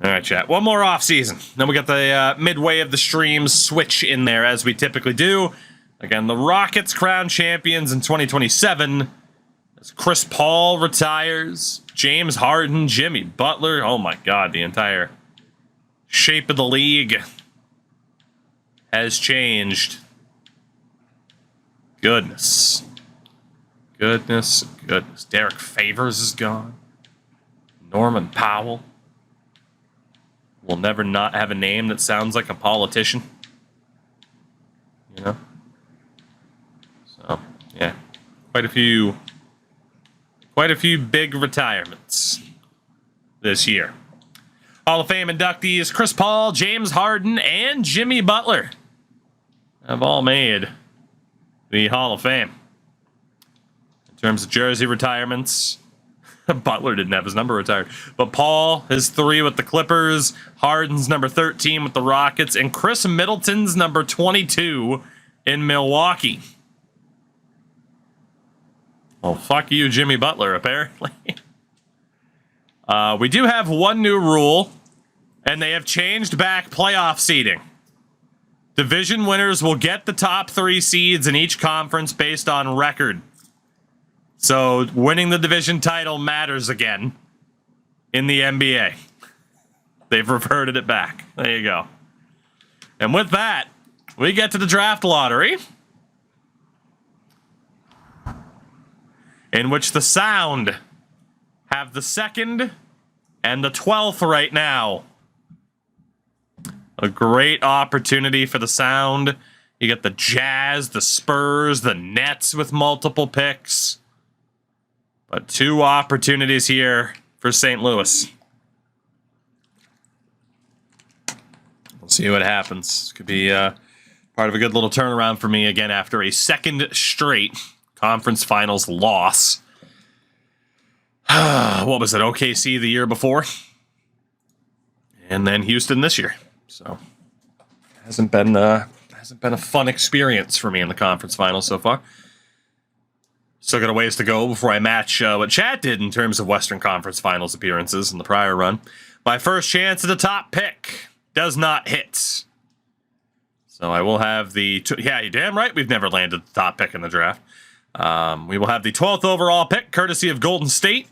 All right, chat. One more off-season. Then we got the midway of the stream switch in there, as we typically do. Again, the Rockets crown champions in 2027. As Chris Paul retires, James Harden, Jimmy Butler. Oh my God, the entire shape of the league has changed. Goodness. Goodness, goodness. Derek Favors is gone. Norman Powell will never not have a name that sounds like a politician. You know? So, yeah. Quite a few big retirements this year. Hall of Fame inductees Chris Paul, James Harden, and Jimmy Butler have all made the Hall of Fame. In terms of jersey retirements, Butler didn't have his number retired, but Paul, his 3 with the Clippers, Harden's number 13 with the Rockets, and Chris Middleton's number 22 in Milwaukee. Well, fuck you, Jimmy Butler, apparently. We do have one new rule, and they have changed back playoff seeding. Division winners will get the top 3 seeds in each conference based on record. So, winning the division title matters again in the NBA. They've reverted it back. There you go. And with that, we get to the draft lottery, in which the Sound have the 2nd and the 12th right now. A great opportunity for the Sound. You get the Jazz, the Spurs, the Nets with multiple picks. But 2 opportunities here for St. Louis. We'll see what happens. This could be part of a good little turnaround for me again after a 2nd straight conference finals loss. What was it? OKC the year before, and then Houston this year. So hasn't been a fun experience for me in the conference finals so far. Still got a ways to go before I match what Chad did in terms of Western Conference Finals appearances in the prior run. My first chance at the top pick does not hit. So I will have the... Yeah, you're damn right we've never landed the top pick in the draft. We will have the 12th overall pick, courtesy of Golden State,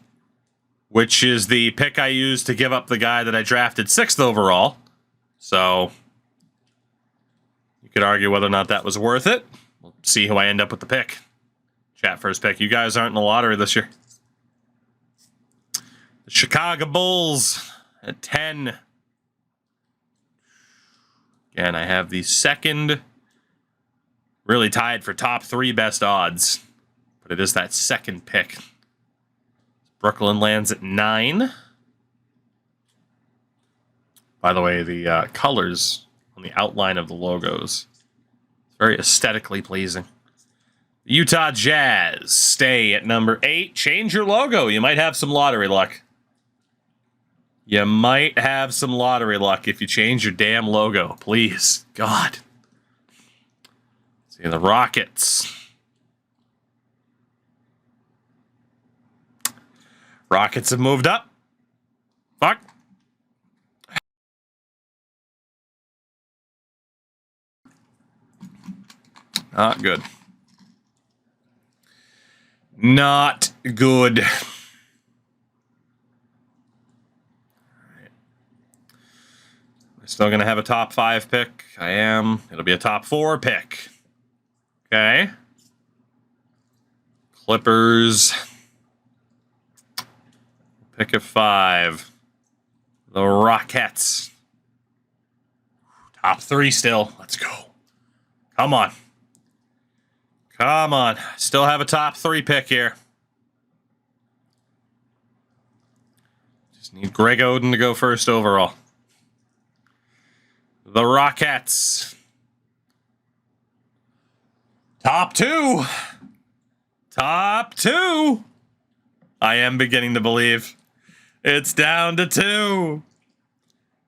which is the pick I used to give up the guy that I drafted 6th overall. So you could argue whether or not that was worth it. We'll see who I end up with the pick. Chat first pick. You guys aren't in the lottery this year. The Chicago Bulls at 10. Again, I have the 2nd, really tied for top 3 best odds, but it is that 2nd pick. Brooklyn lands at 9. By the way, the colors on the outline of the logos, it's very aesthetically pleasing. The Utah Jazz stay at number 8. Change your logo. You might have some lottery luck. You might have some lottery luck if you change your damn logo. Please. God. See the Rockets. Rockets have moved up. Fuck. Not good. Not good. All right. I'm still going to have a top 5 pick. I am. It'll be a top 4 pick. Okay. Clippers. Pick of 5. The Rockets. Top 3 still. Let's go. Come on. Come on. Still have a top 3 pick here. Just need Greg Oden to go first overall. The Rockets. Top 2. Top 2. I am beginning to believe. It's down to 2.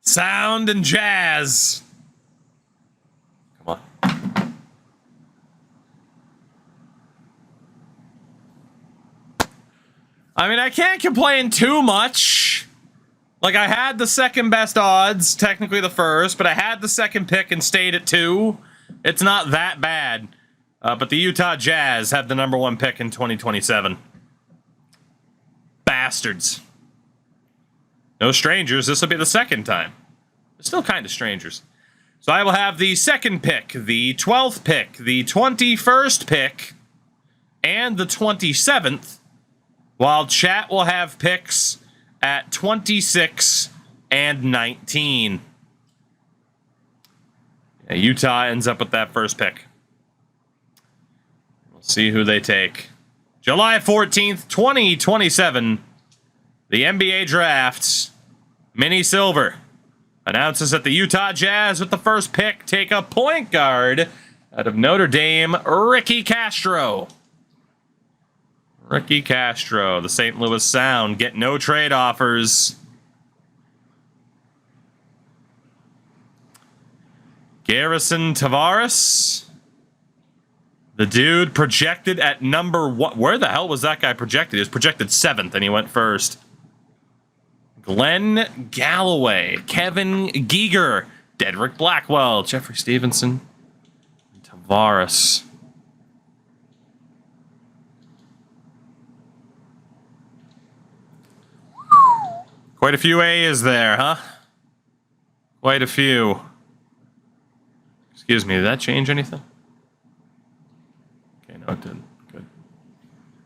Sound and Jazz. Come on. I mean, I can't complain too much. Like, I had the second best odds, technically the first, but I had the second pick and stayed at 2. It's not that bad. But the Utah Jazz have the number 1 pick in 2027. Bastards. No strangers. This will be the second time. They're still kind of strangers. So I will have the second pick, the 12th pick, the 21st pick, and the 27th, while chat will have picks at 26 and 19. Yeah, Utah ends up with that first pick. We'll see who they take. July 14th, 2027, the NBA drafts. Mini Silver announces that the Utah Jazz with the first pick take a point guard out of Notre Dame, Ricky Castro. Ricky Castro, the St. Louis Sound, get no trade offers. Garrison Tavares, the dude projected at number 1. Where the hell was that guy projected? He was projected 7th, and he went first. Glenn Galloway, Kevin Giger, Dedrick Blackwell, Jeffrey Stevenson, and Tavares. Quite a few A's there, huh? Quite a few. Excuse me, did that change anything? Okay, no, it didn't. Good.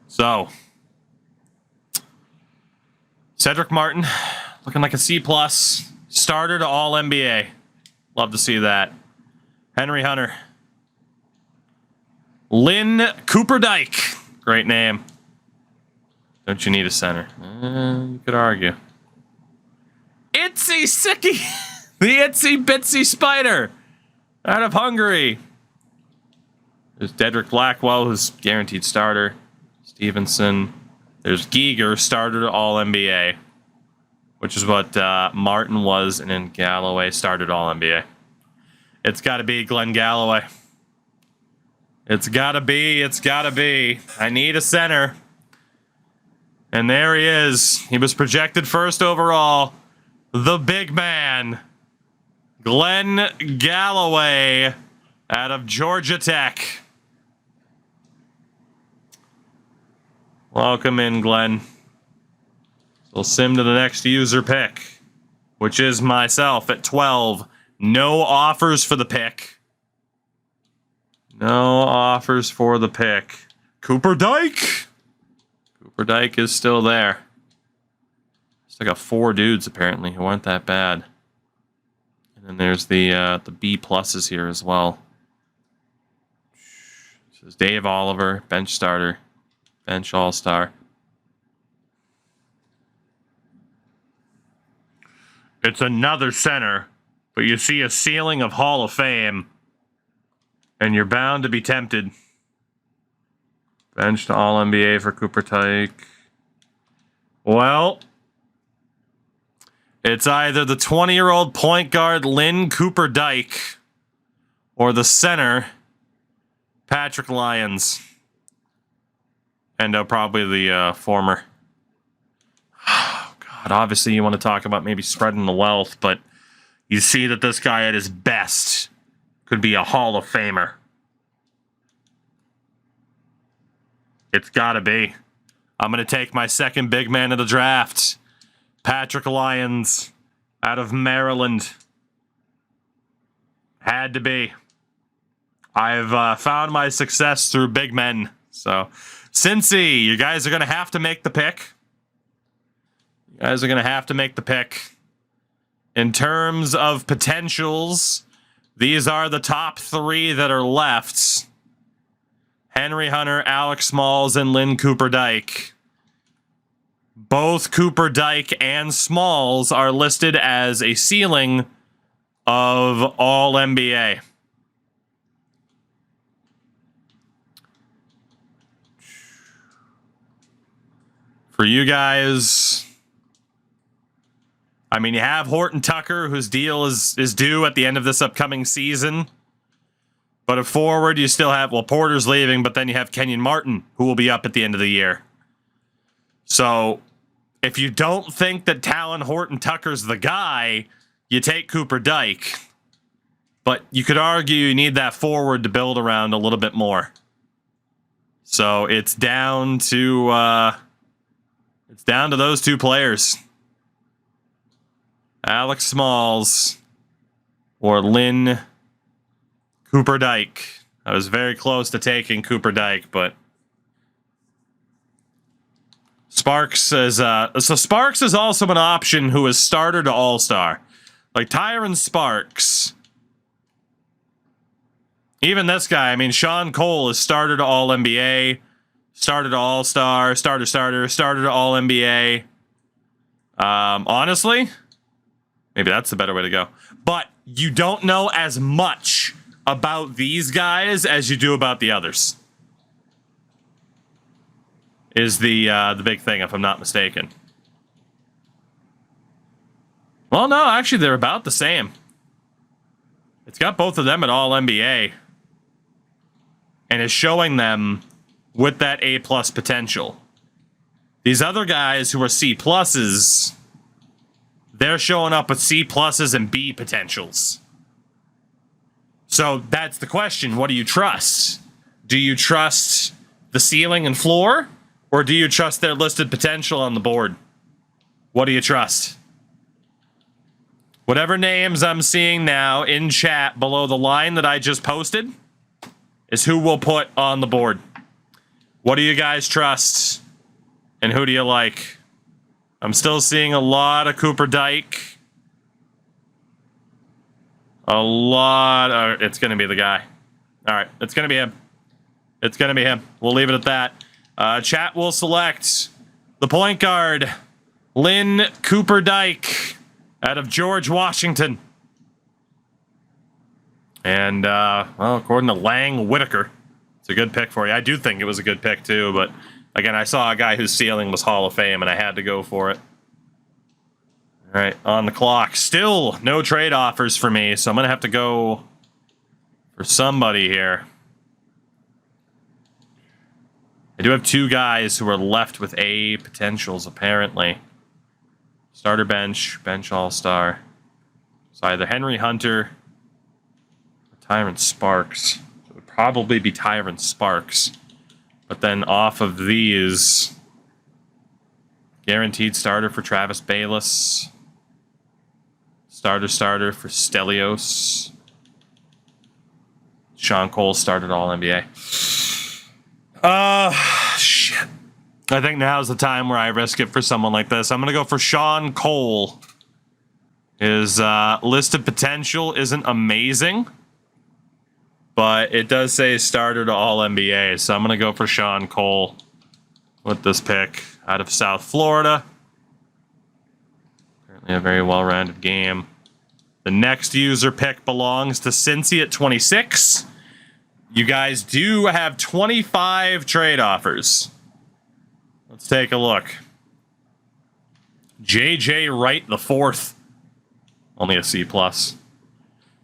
So, Cedric Martin, looking like a C+. Starter to All-NBA. Love to see that. Henry Hunter. Lynn Cooper-Dyke. Great name. Don't you need a center? You could argue. Itsy Sicky. The Itsy Bitsy Spider. Out of Hungary. There's Dedrick Blackwell, who's guaranteed starter. Stevenson. There's Giger, starter to All-NBA. Which is what Martin was, and then Galloway started All-NBA. It's got to be Glenn Galloway. It's got to be. It's got to be. I need a center. And there he is. He was projected first overall. The big man. Glenn Galloway out of Georgia Tech. Welcome in, Glenn. We'll sim to the next user pick, which is myself at 12. No offers for the pick. No offers for the pick. Cooper-Dyke. Cooper-Dyke is still there. I got 4 dudes apparently who aren't that bad. And then there's the B pluses here as well. This is Dave Oliver, bench starter, bench all-star. It's another center, but you see a ceiling of Hall of Fame, and you're bound to be tempted. Bench to All-NBA for Cooper-Dyke. Well, it's either the 20-year-old point guard Lynn Cooper-Dyke or the center Patrick Lyons. And probably the former. Oh, God. Obviously, you want to talk about maybe spreading the wealth, but you see that this guy at his best could be a Hall of Famer. It's got to be. I'm going to take my second big man of the draft. Patrick Lyons out of Maryland. Had to be. I've found my success through big men. So, Cincy, you guys are going to have to make the pick. You guys are going to have to make the pick. In terms of potentials, these are the top 3 that are left. Henry Hunter, Alex Smalls, and Lynn Cooper-Dyke. Both Cooper-Dyke and Smalls are listed as a ceiling of All-NBA. For you guys, I mean, you have Horton Tucker, whose deal is due at the end of this upcoming season. But at forward, you still have, well, Porter's leaving, but then you have Kenyon Martin, who will be up at the end of the year. So, If you don't think that Talon Horton Tucker's the guy, you take Cooper Dyke. But you could argue you need that forward to build around a little bit more. So it's down to those two players. Alex Smalls or Lynn Cooper Dyke. I was very close to taking Cooper Dyke, but Sparks is Sparks is also an option who is starter to all-star. Like Tyron Sparks. Even this guy, I mean, Sean Cole is starter to All-NBA, starter to All-Star, starter to All-NBA. Honestly, maybe that's the better way to go. But you don't know as much about these guys as you do about the others. Is the big thing, if I'm not mistaken. Well, no, actually, they're about the same. It's got both of them at All-NBA. And is showing them with that A+ potential. These other guys who are C+, they're showing up with C+ and B potentials. So that's the question. What do you trust? Do you trust the ceiling and floor? Or do you trust their listed potential on the board? What do you trust? Whatever names I'm seeing now in chat below the line that I just posted is who we'll put on the board. What do you guys trust? And who do you like? I'm still seeing a lot of Cooper Dyke. A lot of... It's going to be the guy. All right, it's going to be him. It's going to be him. We'll leave it at that. Chat will select the point guard, Lynn Cooper Dyke, out of George Washington. And, well, according to Lang Whitaker, it's a good pick for you. I do think it was a good pick, too, but, again, I saw a guy whose ceiling was Hall of Fame, and I had to go for it. All right, on the clock. Still no trade offers for me, so I'm going to have to go for somebody here. I do have two guys who are left with A potentials, apparently. Starter bench, bench all-star. So either Henry Hunter... Tyron Sparks. It would probably be Tyron Sparks. But then off of these, guaranteed starter for Travis Bayless. Starter for Stelios. Sean Cole started All-NBA. Shit. I think now's the time where I risk it for someone like this. I'm going to go for Sean Cole. His listed potential isn't amazing. But it does say starter to All-NBA, so I'm going to go for Sean Cole with this pick out of South Florida. Apparently a very well-rounded game. The next user pick belongs to Cincy at 26. You guys do have 25 trade offers. Let's take a look. J.J. Wright the fourth. Only a C+.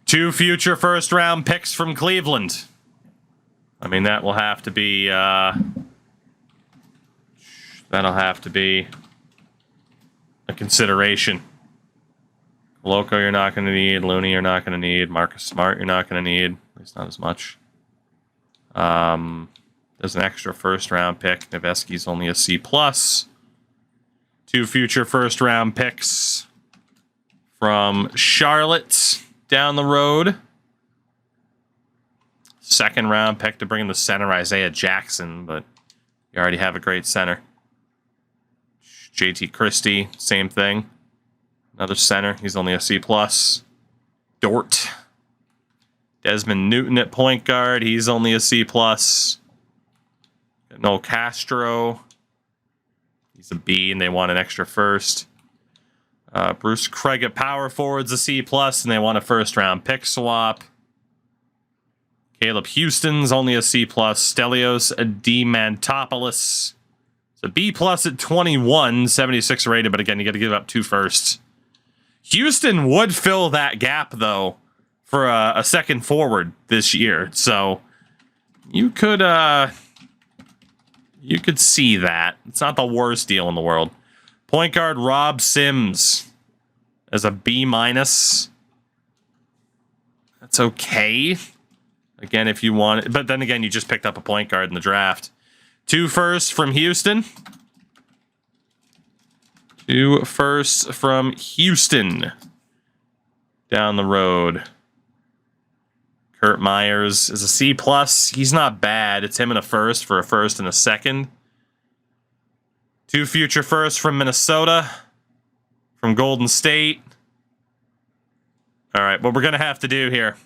2 future first-round picks from Cleveland. I mean, that will have to be... that'll have to be a consideration. Loco, you're not going to need. Looney, you're not going to need. Marcus Smart, you're not going to need. At least not as much. There's an extra first-round pick. Noveski's only a C+. 2 future first-round picks from Charlotte down the road. 2nd-round pick to bring in the center, Isaiah Jackson, but you already have a great center. JT Christie, same thing. Another center. He's only a C+. Dort. Desmond Newton at point guard. He's only a C+. Noel Castro. He's a B, and they want an extra first. Bruce Craig at power forward's a C+, and they want a first-round pick swap. Caleb Houston's only a C+. Stelios Demantopoulos. It's a B+ at 21, 76 rated, but again, you got to give up 2 firsts. Houston would fill that gap, though, for a second forward this year. So you could see that. It's not the worst deal in the world. Point guard Rob Sims as a B-. That's okay. Again, if you want it. But then again, you just picked up a point guard in the draft. 2 firsts from Houston. 2 firsts from Houston. Down the road. Kurt Myers is a C+. He's not bad. It's him and a first for a first and a second. 2 future firsts from Minnesota. From Golden State. All right, what we're going to have to do here.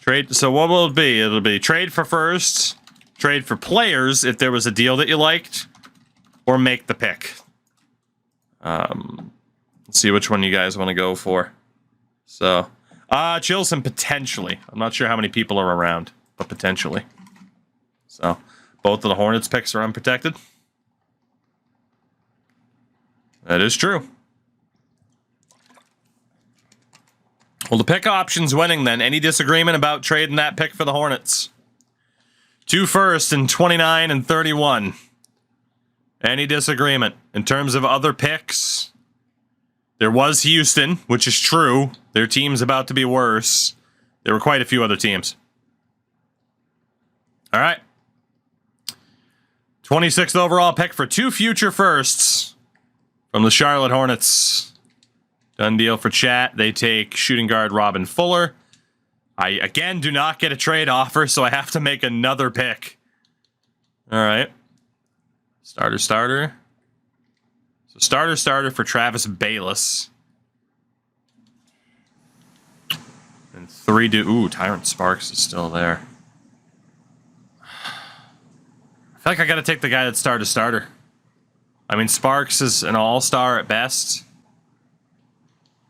Trade. So what will it be? It'll be trade for firsts, trade for players if there was a deal that you liked, or make the pick. Let's see which one you guys want to go for. So, Chilson potentially. I'm not sure how many people are around, but potentially. So, both of the Hornets picks are unprotected. That is true. Well, the pick option's winning then. Any disagreement about trading that pick for the Hornets? 2 firsts in 29 and 31. Any disagreement? In terms of other picks, there was Houston, which is true. Their team's about to be worse. There were quite a few other teams. All right. 26th overall pick for 2 future firsts from the Charlotte Hornets. Done deal for chat. They take shooting guard Robin Fuller. I, again, do not get a trade offer, so I have to make another pick. All right. Starter. So starter for Travis Bayless. And 3 do... Ooh, Tyrant Sparks is still there. I feel like I got to take the guy that's starter. I mean, Sparks is an all-star at best.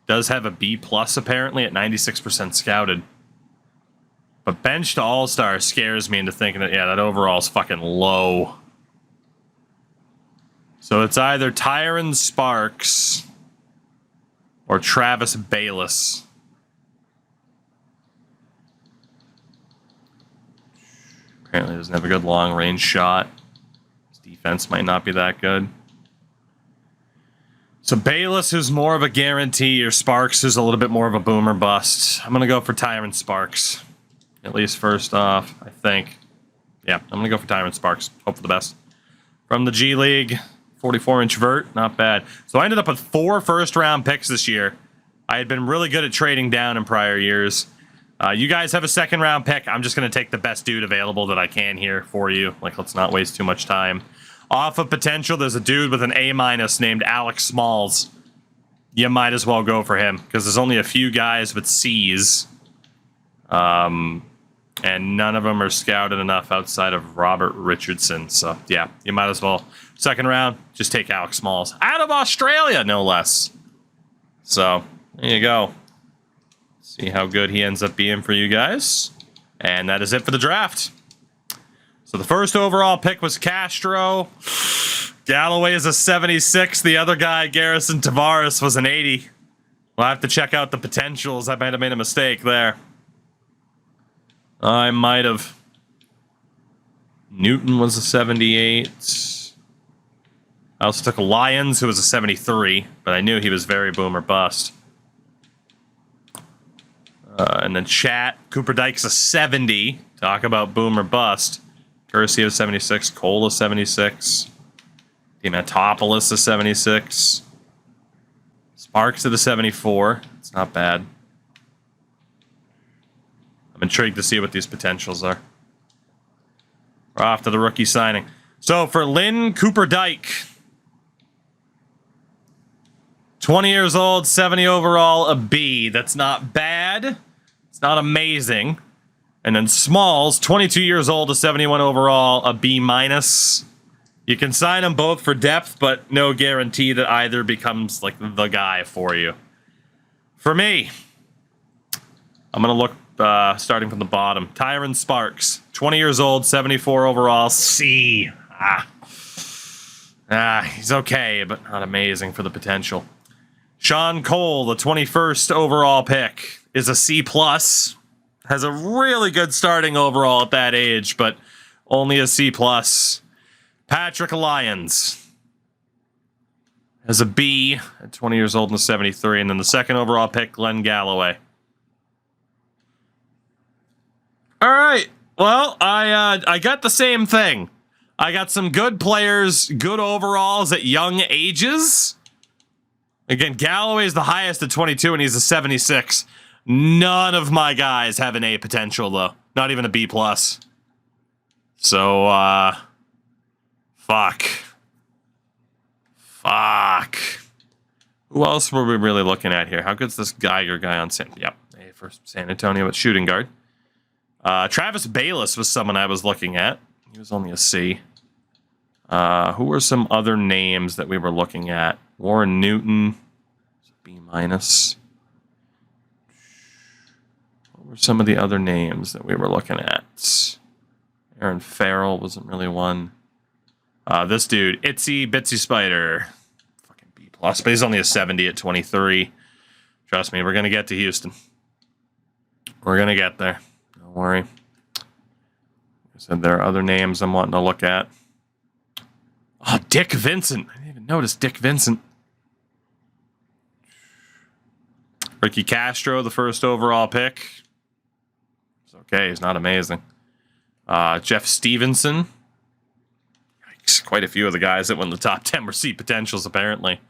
Does have a B+ apparently at 96% scouted. But bench to all-star scares me into thinking that, yeah, that overall's fucking low. So it's either Tyron Sparks or Travis Bayless. Apparently doesn't have a good long-range shot. His defense might not be that good. So Bayless is more of a guarantee, or Sparks is a little bit more of a boomer bust. I'm going to go for Tyron Sparks. At least first off, I think. Yeah, I'm going to go for Tyron Sparks. Hope for the best. From the G League, 44-inch vert. Not bad. So I ended up with 4 first-round picks this year. I had been really good at trading down in prior years. You guys have a second-round pick. I'm just going to take the best dude available that I can here for you. Like, let's not waste too much time. Off of potential, there's a dude with an A- named Alex Smalls. You might as well go for him, because there's only a few guys with C's. And none of them are scouted enough outside of Robert Richardson. So, yeah, you might as well. Second round, just take Alex Smalls. Out of Australia, no less. So, there you go. See how good he ends up being for you guys. And that is it for the draft. So the first overall pick was Castro. Galloway is a 76. The other guy, Garrison Tavares, was an 80. We'll have to check out the potentials. I might have made a mistake there. I might have. Newton was a 78. I also took Lyons, who was a 73, but I knew he was very boom or bust. And then Chat, Cooper Dyke's a 70. Talk about boom or bust. Kersey is 76. Cole is 76. Diamantopoulos is 76. Sparks to the 74. It's not bad. I'm intrigued to see what these potentials are. We're off to the rookie signing. So for Lynn Cooper Dyke, 20 years old, 70 overall, a B. That's not bad. It's not amazing. And then Smalls, 22 years old, a 71 overall, a B-. You can sign them both for depth, but no guarantee that either becomes like the guy for you. For me, I'm going to look starting from the bottom. Tyron Sparks, 20 years old, 74 overall, C. He's okay, but not amazing for the potential. Sean Cole, the 21st overall pick, is a C+. Has a really good starting overall at that age, but only a C+. Patrick Lyons, has a B at 20 years old and a 73. And then the second overall pick, Glenn Galloway. All right. Well, I got the same thing. I got some good players, good overalls at young ages. Again, Galloway is the highest at 22, and he's a 76. None of my guys have an A potential, though. Not even a B+. So, fuck. Fuck. Who else were we really looking at here? How good's this Geiger guy on San... Yep, A for San Antonio at shooting guard. Travis Bayless was someone I was looking at. He was only a C. Who were some other names that we were looking at? Warren Newton, B-. What were some of the other names that we were looking at? Aaron Farrell wasn't really one. This dude, Itsy Bitsy Spider. Fucking B+, but he's only a 70 at 23. Trust me, we're going to get to Houston. We're going to get there. Don't worry. I said there are other names I'm wanting to look at. Oh, Dick Vincent. I didn't even notice Dick Vincent. Ricky Castro, the first overall pick. It's okay. He's not amazing. Jeff Stevenson. Yikes. Quite a few of the guys that won the top 10 were C potentials, apparently.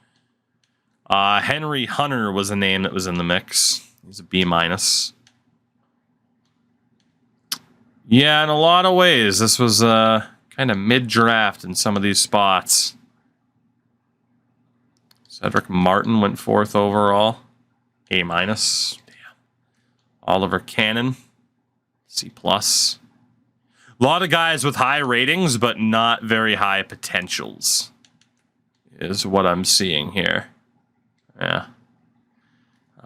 Henry Hunter was a name that was in the mix. He's a B-. Yeah, in a lot of ways, this was kind of mid-draft in some of these spots. Cedric Martin went 4th overall. A-. Damn. Oliver Cannon. C+. A lot of guys with high ratings, but not very high potentials. Is what I'm seeing here. Yeah.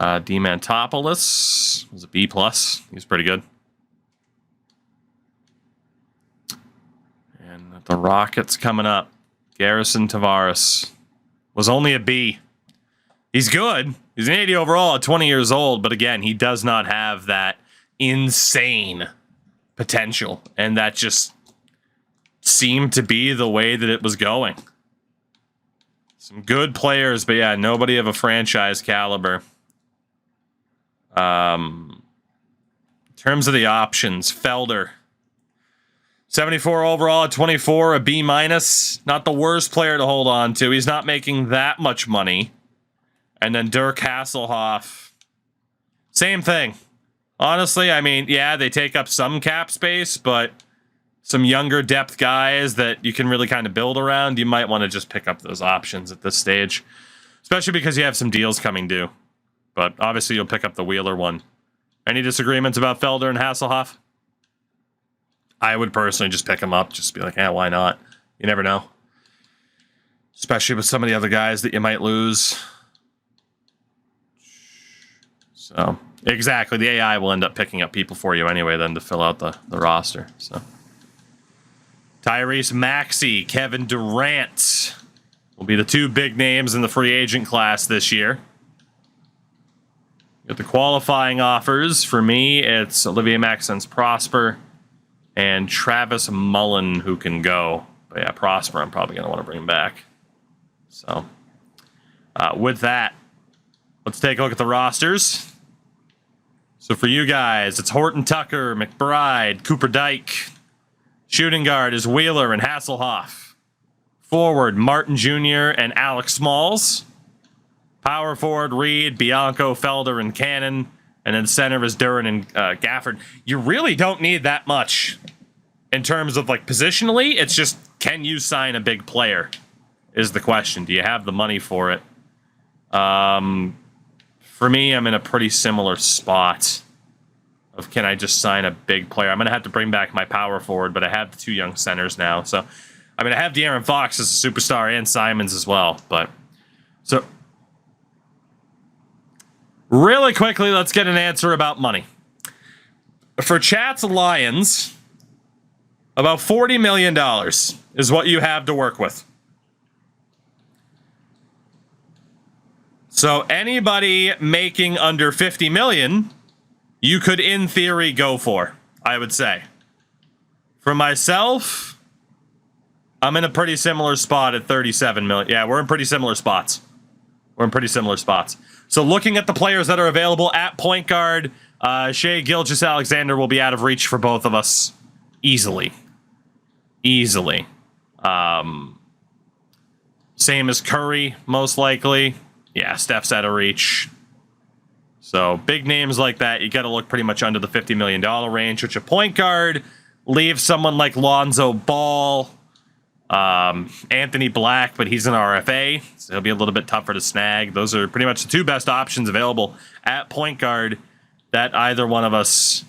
Demantopoulos was a B+. He's pretty good. The Rockets coming up. Garrison Tavares was only a B. He's good. He's an 80 overall at 20 years old, but again, he does not have that insane potential, and that just seemed to be the way that it was going. Some good players, but yeah, nobody of a franchise caliber. In terms of the options, Felder. 74 overall at 24, a B-. Not the worst player to hold on to. He's not making that much money. And then Dirk Hasselhoff. Same thing. Honestly, I mean, yeah, they take up some cap space, but some younger depth guys that you can really kind of build around, you might want to just pick up those options at this stage. Especially because you have some deals coming due. But obviously you'll pick up the Wheeler one. Any disagreements about Felder and Hasselhoff? I would personally just pick him up. Just be like, yeah, why not? You never know. Especially with some of the other guys that you might lose. So, exactly. The AI will end up picking up people for you anyway then to fill out the roster. So, Tyrese Maxey, Kevin Durant will be the two big names in the free agent class this year. Got the qualifying offers. For me, it's Olivier Maxence Prosper and Travis Mullen who can go. But yeah, Prosper, I'm probably going to want to bring back. So, with that, let's take a look at the rosters. So for you guys, it's Horton Tucker, McBride, Cooper Dyke. Shooting guard is Wheeler and Hasselhoff. Forward, Martin Jr. and Alex Smalls. Power forward, Reed, Bianco, Felder, and Cannon. And then center is Duran and Gafford. You really don't need that much in terms of like positionally. It's just, can you sign a big player is the question. Do you have the money for it? For me, I'm in a pretty similar spot of can I just sign a big player? I'm going to have to bring back my power forward, but I have the two young centers now. So, I mean, I have De'Aaron Fox as a superstar and Simons as well. But, so, really quickly, let's get an answer about money. For Chat's Lions, about $40 million is what you have to work with. So anybody making under 50 million, you could in theory go for, I would say. For myself, I'm in a pretty similar spot at 37 million. Yeah, we're in pretty similar spots. So looking at the players that are available at point guard, Shea Gilgeous-Alexander will be out of reach for both of us easily. Same as Curry, most likely. Yeah, Steph's out of reach. So big names like that, you got to look pretty much under the $50 million range, which a point guard leaves someone like Lonzo Ball, Anthony Black, but he's an RFA, so he'll be a little bit tougher to snag. Those are pretty much the two best options available at point guard that either one of us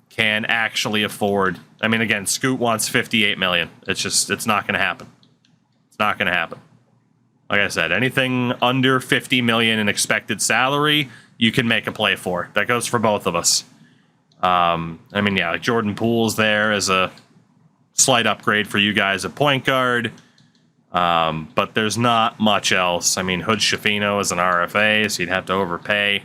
can actually afford. I mean, again, Scoot wants $58 million. It's not going to happen. It's not going to happen. Like I said, anything under $50 million in expected salary, you can make a play for. That goes for both of us. I mean, yeah, like Jordan Poole's there as a slight upgrade for you guys at point guard. But there's not much else. I mean, Hood Schifino is an RFA, so you'd have to overpay.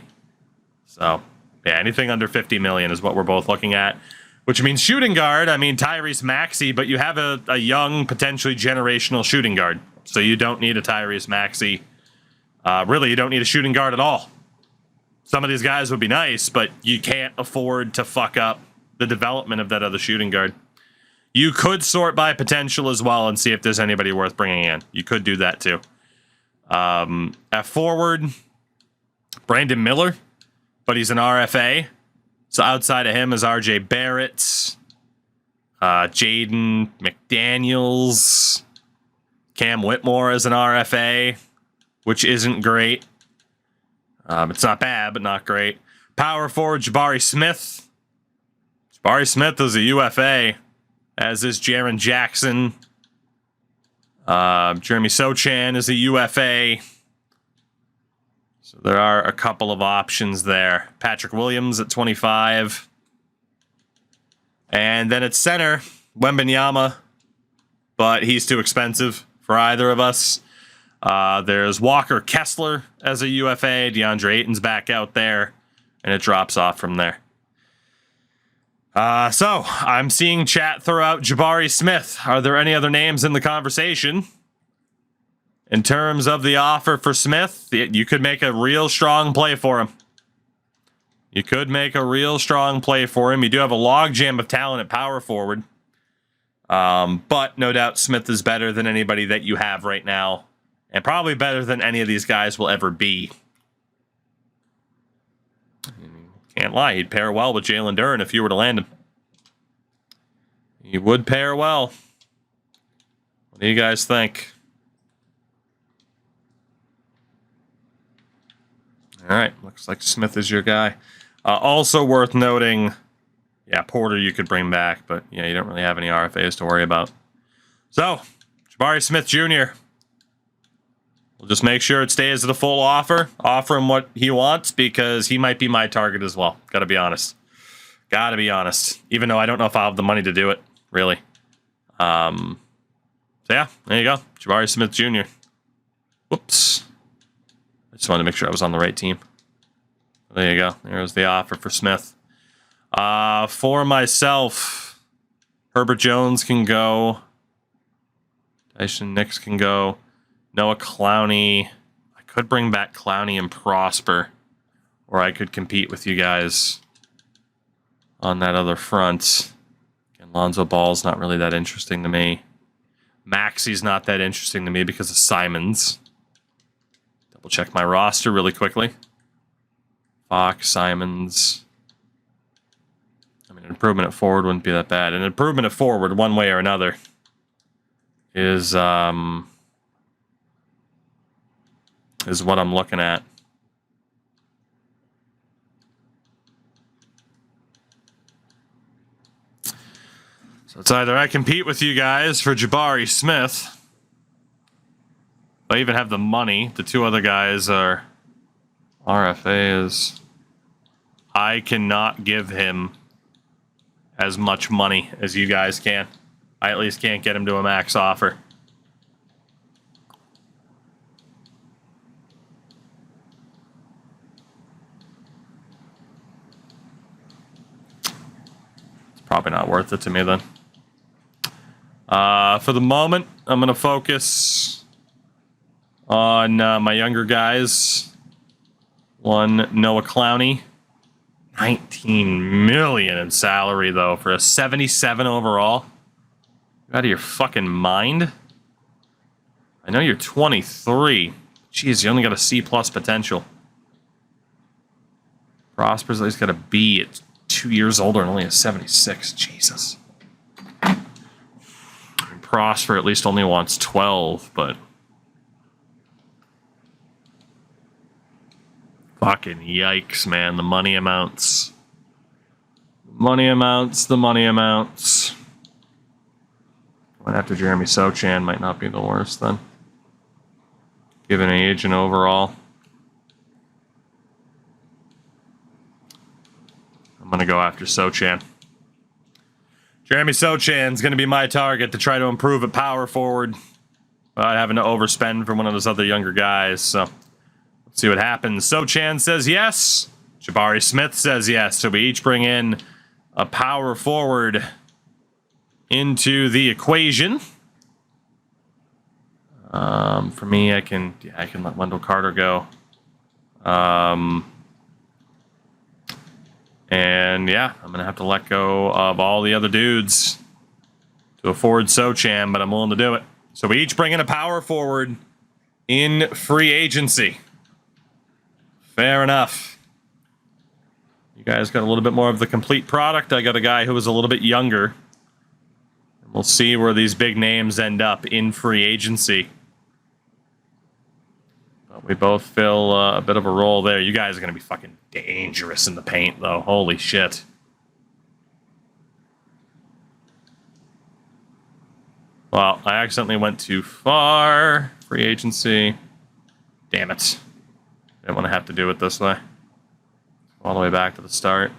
So, yeah, anything under $50 million is what we're both looking at. Which means shooting guard, I mean, Tyrese Maxey, but you have a young, potentially generational shooting guard. So you don't need a Tyrese Maxey. Really, you don't need a shooting guard at all. Some of these guys would be nice, but you can't afford to fuck up the development of that other shooting guard. You could sort by potential as well and see if there's anybody worth bringing in. You could do that too. At forward, Brandon Miller, but he's an RFA. So outside of him is RJ Barrett, Jaden McDaniels, Cam Whitmore as an RFA, which isn't great. It's not bad, but not great. Power forward, Jabari Smith. Jabari Smith is a UFA, as is Jaren Jackson. Jeremy Sochan is a UFA. So there are a couple of options there. Patrick Williams at 25. And then at center, Wembanyama, but he's too expensive for either of us. There's Walker Kessler as a UFA. DeAndre Ayton's back out there, and it drops off from there. So I'm seeing chat throw out Jabari Smith. Are there any other names in the conversation? In terms of the offer for Smith, you could make a real strong play for him. You do have a logjam of talent at power forward. But no doubt Smith is better than anybody that you have right now. And probably better than any of these guys will ever be. Can't lie, he'd pair well with Jalen Duren if you were to land him. He would pair well. What do you guys think? All right, looks like Smith is your guy. Also worth noting, yeah, Porter you could bring back, but yeah, you don't really have any RFAs to worry about. So, Jabari Smith Jr., we'll just make sure it stays at a full offer. Offer him what he wants because he might be my target as well. Gotta be honest. Even though I don't know if I'll have the money to do it, really. So yeah, there you go. Jabari Smith Jr. Whoops. I just wanted to make sure I was on the right team. There you go. There's the offer for Smith. For myself, Herbert Jones can go. Tyson Nix can go. Noah Clowney. I could bring back Clowney and Prosper, or I could compete with you guys on that other front. Again, Lonzo Ball's not really that interesting to me. Maxey's not that interesting to me because of Simons. Double check my roster really quickly. Fox, Simons. I mean, an improvement at forward wouldn't be that bad. An improvement at forward, one way or another, is what I'm looking at. So it's either I compete with you guys for Jabari Smith. I even have the money. The two other guys are RFAs. I cannot give him as much money as you guys can. I at least can't get him to a max offer. It's probably not worth it to me then. For the moment, I'm going to focus on my younger guys. One, Noah Clowney. 19 million in salary, though, for a 77 overall. You out of your fucking mind? I know you're 23. Jeez, you only got a C+ potential. Prosper's at least got a B at 2 years older and only a 76. Jesus. Prosper at least only wants 12, but fucking yikes, man. The money amounts. The money amounts. Going after Jeremy Sochan might not be the worst, then. Given age and overall. I'm going to go after Sochan. Jeremy Sochan's going to be my target to try to improve at power forward without having to overspend for one of those other younger guys. So, let's see what happens. Sochan says yes. Jabari Smith says yes. So we each bring in a power forward into the equation. For me, I can let Wendell Carter go. And yeah, I'm going to have to let go of all the other dudes to afford Sochan, but I'm willing to do it. So we each bring in a power forward in free agency. Fair enough. You guys got a little bit more of the complete product. I got a guy who was a little bit younger. And we'll see where these big names end up in free agency. We both fill a bit of a role there. You guys are going to be fucking dangerous in the paint, though. Holy shit. Well, I accidentally went too far. Free agency. Damn it. Didn't want to have to do it this way. All the way back to the start.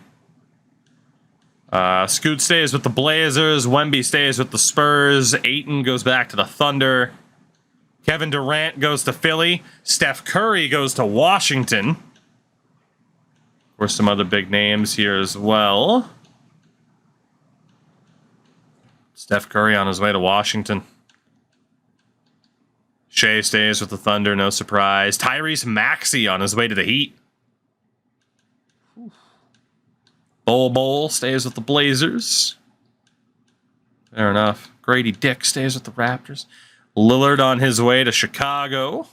Scoot stays with the Blazers. Wemby stays with the Spurs. Ayton goes back to the Thunder. Kevin Durant goes to Philly. Steph Curry goes to Washington. Of course, some other big names here as well. Steph Curry on his way to Washington. Shea stays with the Thunder, no surprise. Tyrese Maxey on his way to the Heat. Bol stays with the Blazers. Fair enough. Grady Dick stays with the Raptors. Lillard on his way to Chicago.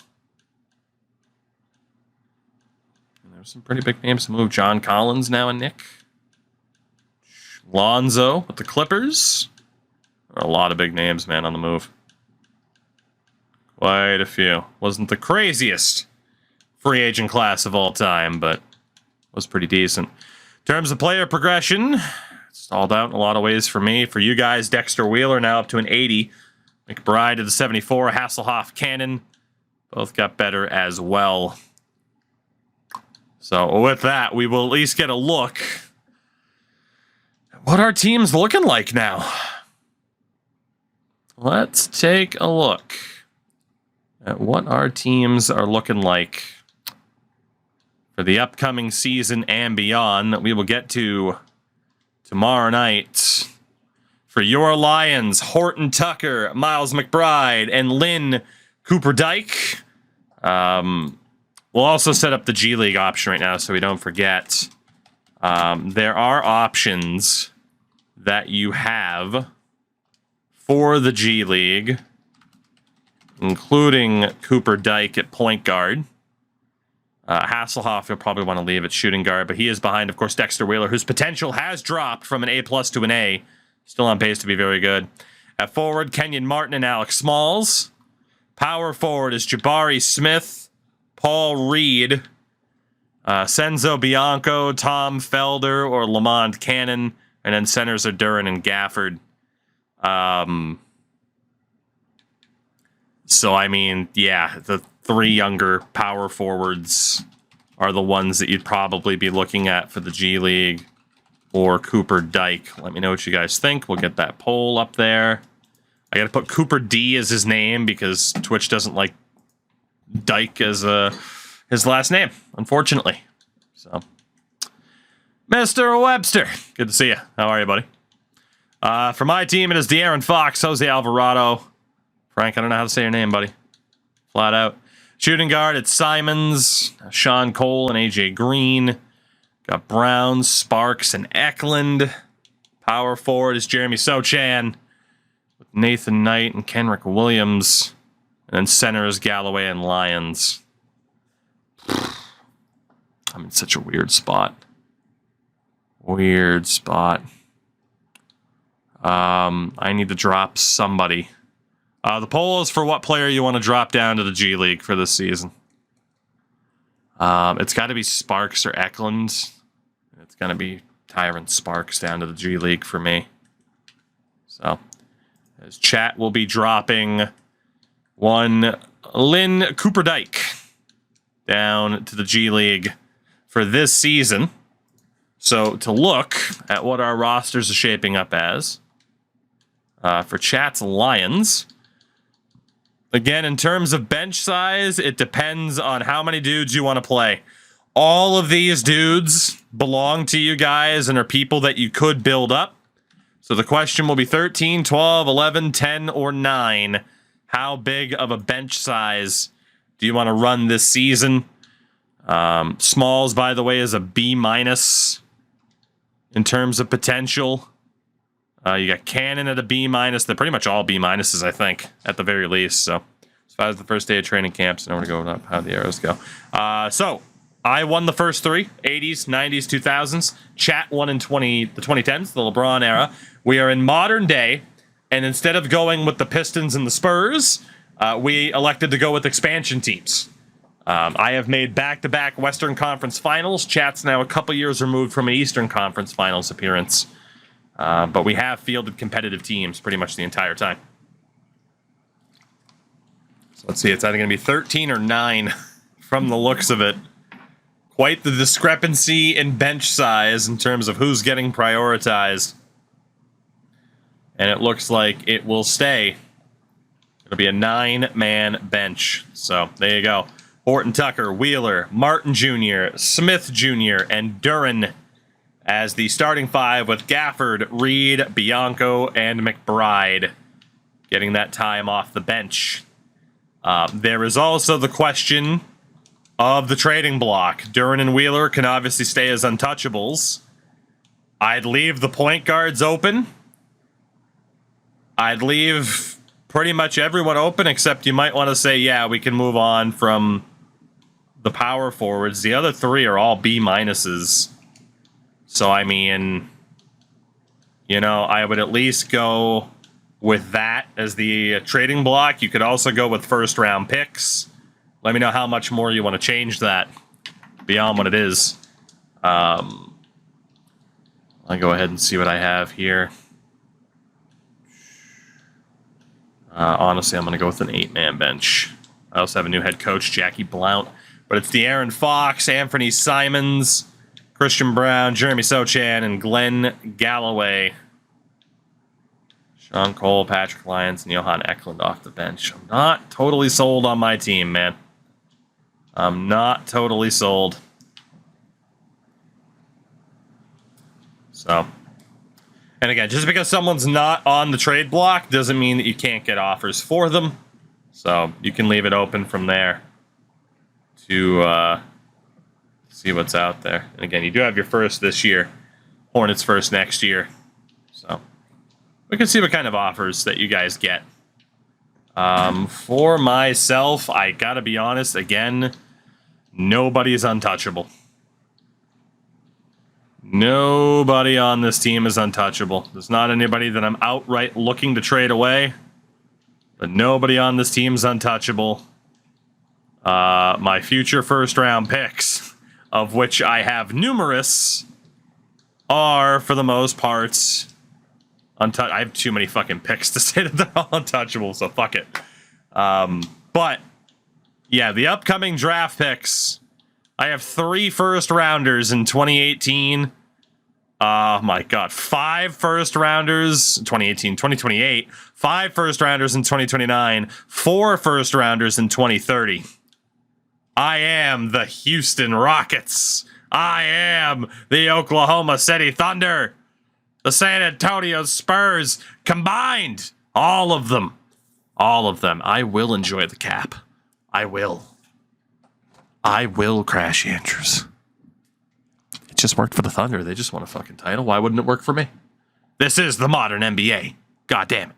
And there's some pretty big names to move. John Collins now and Nick. Lonzo with the Clippers. There are a lot of big names, man, on the move. Quite a few. Wasn't the craziest free agent class of all time, but was pretty decent. In terms of player progression, stalled out in a lot of ways for me. For you guys, Dexter Wheeler now up to an 80. McBride to the 74, Hasselhoff, Cannon, both got better as well. So with that, we will at least get a look at what our team's looking like now. Let's take a look at what our teams are looking like for the upcoming season and beyond that we will get to tomorrow night. For your Lions, Horton Tucker, Miles McBride, and Lynn Cooper-Dyke. We'll also set up the G League option right now so we don't forget. There are options that you have for the G League, including Cooper-Dyke at point guard. Hasselhoff, you'll probably want to leave at shooting guard, but he is behind, of course, Dexter Wheeler, whose potential has dropped from an A+ to an A. Still on pace to be very good. At forward, Kenyon Martin and Alex Smalls. Power forward is Jabari Smith, Paul Reed, Senzo Bianco, Tom Felder, or Lamont Cannon. And then centers are Duran and Gafford. So, I mean, yeah, the three younger power forwards are the ones that you'd probably be looking at for the G League. Or Cooper-Dyke. Let me know what you guys think. We'll get that poll up there. I gotta put Cooper D as his name because Twitch doesn't like Dyke as his last name, unfortunately. So, Mr. Webster, good to see you. How are you, buddy? For my team, it is De'Aaron Fox, Jose Alvarado. Frank, I don't know how to say your name, buddy. Flat out. Shooting guard, it's Simons, Sean Cole, and AJ Green. Got Brown, Sparks, and Eklund. Power forward is Jeremy Sochan with Nathan Knight and Kenrick Williams. And then center is Galloway and Lyons. I'm in such a weird spot. Weird spot. I need to drop somebody. The poll is for what player you want to drop down to the G League for this season. It's got to be Sparks or Eklund. It's going to be Tyron Sparks down to the G League for me. So, as chat will be dropping one Lynn Cooper-Dyke down to the G League for this season. So, to look at what our rosters are shaping up as, for chat's Lions, again, in terms of bench size, it depends on how many dudes you want to play. All of these dudes belong to you guys and are people that you could build up. So the question will be 13, 12, 11, 10, or 9. How big of a bench size do you want to run this season? Smalls, by the way, is a B- in terms of potential. You got Cannon at a B-. They're pretty much all B-, I think, at the very least. So as far as the first day of training camps, and I want to go up how the arrows go. So I won the first three, 80s, 90s, 2000s. Chat won in the 2010s, the LeBron era. We are in modern day, and instead of going with the Pistons and the Spurs, we elected to go with expansion teams. I have made back-to-back Western Conference Finals. Chat's now a couple years removed from an Eastern Conference Finals appearance. But we have fielded competitive teams pretty much the entire time. So let's see, it's either going to be 13 or 9 from the looks of it. Quite the discrepancy in bench size in terms of who's getting prioritized. And it looks like it will stay. It'll be a 9-man bench. So there you go. Horton Tucker, Wheeler, Martin Jr., Smith Jr., and Duran as the starting five with Gafford, Reed, Bianco, and McBride getting that time off the bench. There is also the question of the trading block. Duran and Wheeler can obviously stay as untouchables. I'd leave the point guards open. I'd leave pretty much everyone open, except you might want to say, yeah, we can move on from the power forwards. The other three are all B-. So, I mean, you know, I would at least go with that as the trading block. You could also go with first-round picks. Let me know how much more you want to change that beyond what it is. I'll go ahead and see what I have here. Honestly, I'm going to go with an 8-man bench. I also have a new head coach, Jackie Blount. But it's De'Aaron Fox, Anthony Simons, Christian Brown, Jeremy Sochan, and Glenn Galloway. Sean Cole, Patrick Lyons, and Johan Eklund off the bench. I'm not totally sold on my team, man. I'm not totally sold. So, and again, just because someone's not on the trade block doesn't mean that you can't get offers for them. So you can leave it open from there to see what's out there. And again, you do have your first this year, Hornets first next year. So we can see what kind of offers that you guys get. For myself, I gotta be honest, again, nobody's untouchable. Nobody on this team is untouchable. There's not anybody that I'm outright looking to trade away, but nobody on this team is untouchable. My future first-round picks, of which I have numerous, are, for the most part, I have too many fucking picks to say that they're all untouchable, so fuck it. But, yeah, the upcoming draft picks, I have 3 first-rounders in 2018. Oh, my God. 5 first-rounders in 2018, 2028. 5 first-rounders in 2029. 4 first-rounders in 2030. I am the Houston Rockets. I am the Oklahoma City Thunder. The San Antonio Spurs combined. All of them. All of them. I will enjoy the cap. I will. I will crash Andrews. It just worked for the Thunder. They just won a fucking title. Why wouldn't it work for me? This is the modern NBA. God damn it.